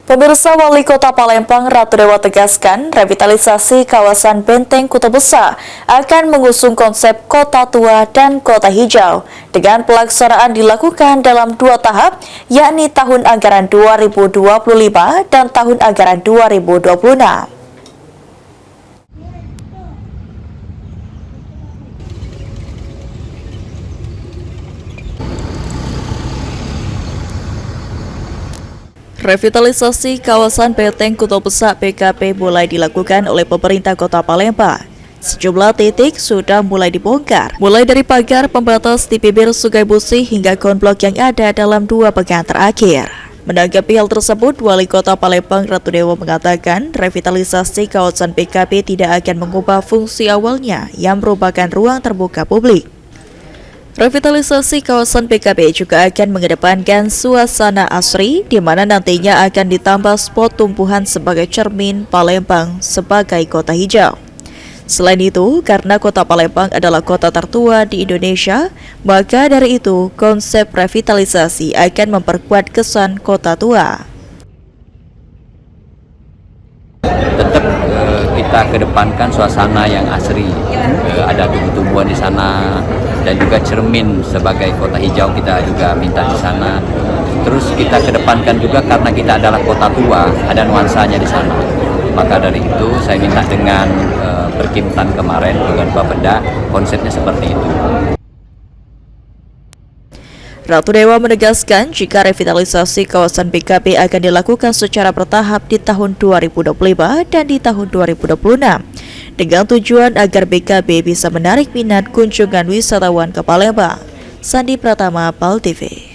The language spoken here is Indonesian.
Pemirsa, Wali Kota Palembang Ratu Dewa tegaskan revitalisasi kawasan Benteng Kuto Besar akan mengusung konsep kota tua dan kota hijau dengan pelaksanaan dilakukan dalam 2 tahap, yakni tahun anggaran 2025 dan tahun anggaran 2026. Revitalisasi kawasan Benteng Kuto Besar BKP mulai dilakukan oleh pemerintah Kota Palembang. Sejumlah titik sudah mulai dibongkar, mulai dari pagar pembatas di bibir Sungai Busi hingga konblok yang ada dalam 2 pekan terakhir. Menanggapi hal tersebut, Wali Kota Palembang Ratu Dewa mengatakan revitalisasi kawasan BKP tidak akan mengubah fungsi awalnya yang merupakan ruang terbuka publik. Revitalisasi kawasan BKP juga akan mengedepankan suasana asri, di mana nantinya akan ditambah spot tumbuhan sebagai cermin Palembang sebagai kota hijau. Selain itu, karena kota Palembang adalah kota tertua di Indonesia, maka dari itu konsep revitalisasi akan memperkuat kesan kota tua. Tetap kita kedepankan suasana yang asri, ada tumbuh-tumbuhan di sana dan juga cermin sebagai kota hijau kita juga minta di sana. Terus kita kedepankan juga karena kita adalah kota tua, ada nuansanya di sana. Maka dari itu saya minta dengan perkimtan kemarin dengan Bapeda, konsepnya seperti itu. Ratu Dewa menegaskan jika revitalisasi kawasan BKP akan dilakukan secara bertahap di tahun 2025 dan di tahun 2026 dengan tujuan agar BKP bisa menarik minat kunjungan wisatawan ke Palembang. Sandi Pratama, PAL TV.